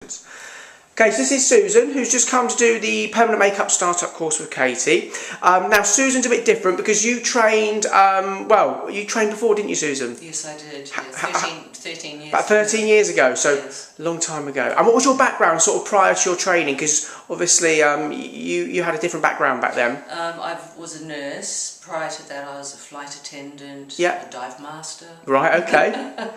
questions. Okay, so this is Susan, who's just come to do the permanent makeup startup course with Katy. Now, Susan's a bit different because you trained, you trained before, didn't you, Susan? Yes, I did. Yeah. 13 years. About 13 years ago, so yes. a long time ago. And what was your background sort of prior to your training? Because obviously you had a different background back then. I was a nurse. Prior to that, I was a flight attendant, yeah. a dive master. Right, okay.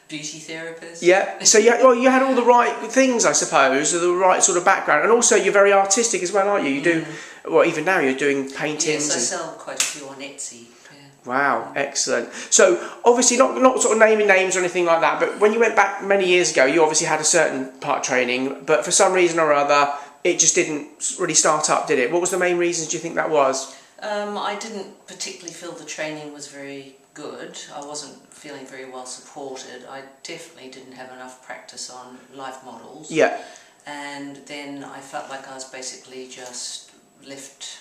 Beauty therapist. Yeah, so you had all the right things, I suppose, the right sort of background, and also you're very artistic as well, aren't you? You do, well, even now you're doing paintings. Yes, I sell quite a few on Etsy. Yeah. Wow, excellent. So obviously not sort of naming names or anything like that, but when you went back many years ago, you obviously had a certain part training, but for some reason or other, it just didn't really start up, did it? What was the main reasons do you think that was? I didn't particularly feel the training was very good. I wasn't feeling very well supported. I definitely didn't have enough practice on live models. Yeah. And then I felt like I was basically just left...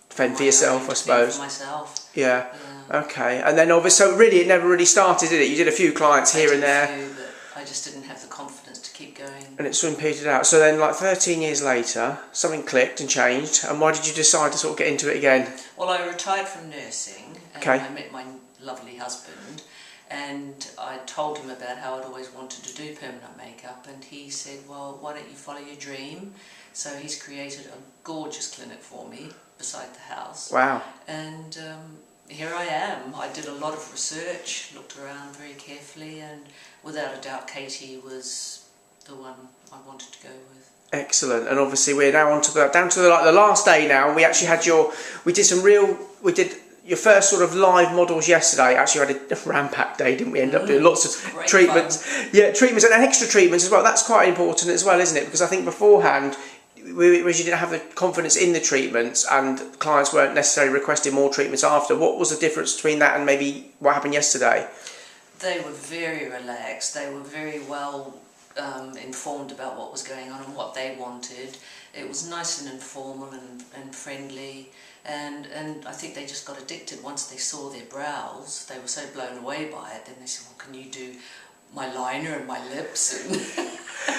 Fend for yourself, I suppose. For myself. Yeah. Okay. And then obviously, so really it never really started, did it? You did a few clients here and there. But I just didn't have the confidence to keep going. And it soon petered out. So then like 13 years later, something clicked and changed. And why did you decide to sort of get into it again? Well, I retired from nursing and I met my lovely husband, and I told him about how I'd always wanted to do permanent makeup, and he said, well, why don't you follow your dream? So he's created a gorgeous clinic for me beside the house. Wow. And here I am. I did a lot of research, looked around very carefully, and without a doubt Katy was the one I wanted to go with. Excellent. And obviously we're now on to the last day now, and we actually had we did your first sort of live models yesterday. Actually, we had a ram-packed day, didn't we? End up doing lots of treatments. Fun. Yeah, treatments and extra treatments as well. That's quite important as well, isn't it? Because I think beforehand, whereas you didn't have the confidence in the treatments and clients weren't necessarily requesting more treatments after. What was the difference between that and maybe what happened yesterday? They were very relaxed. They were very well informed about what was going on and what they wanted. It was nice and informal and friendly. And I think they just got addicted once they saw their brows. They were so blown away by it. Then they said, well, can you do my liner and my lips?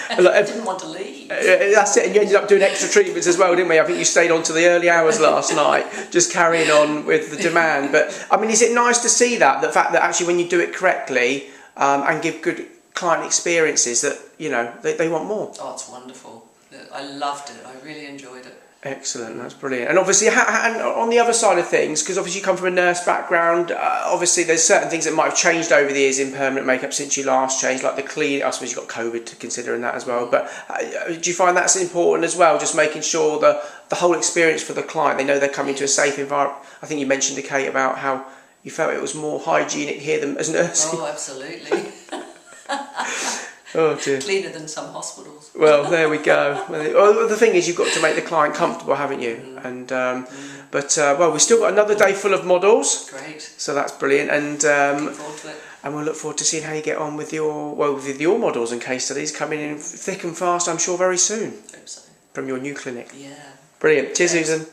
And I didn't want to leave. That's it, and you ended up doing extra treatments as well, didn't we? I think you stayed on to the early hours last night, just carrying on with the demand. But, I mean, is it nice to see that, the fact that actually when you do it correctly and give good client experiences, that, you know, they want more? Oh, it's wonderful. I loved it. I really enjoyed it. Excellent, that's brilliant. And obviously, and on the other side of things, because obviously you come from a nurse background, obviously there's certain things that might have changed over the years in permanent makeup since you last changed, like the clean. I suppose you've got COVID to consider in that as well. But do you find that's important as well, just making sure the whole experience for the client, they know they're coming to a safe environment? I think you mentioned to Kate about how you felt it was more hygienic here than as nursing. Oh, absolutely. Oh dear. Cleaner than some hospitals. Well, there we go. Well, the thing is, you've got to make the client comfortable, haven't you? And but we've still got another day full of models. Great. So that's brilliant, and looking forward to it. And we'll look forward to seeing how you get on with your models and case studies coming in thick and fast. I'm sure very soon. Hope so. From your new clinic. Yeah. Brilliant. Cheers, Susan.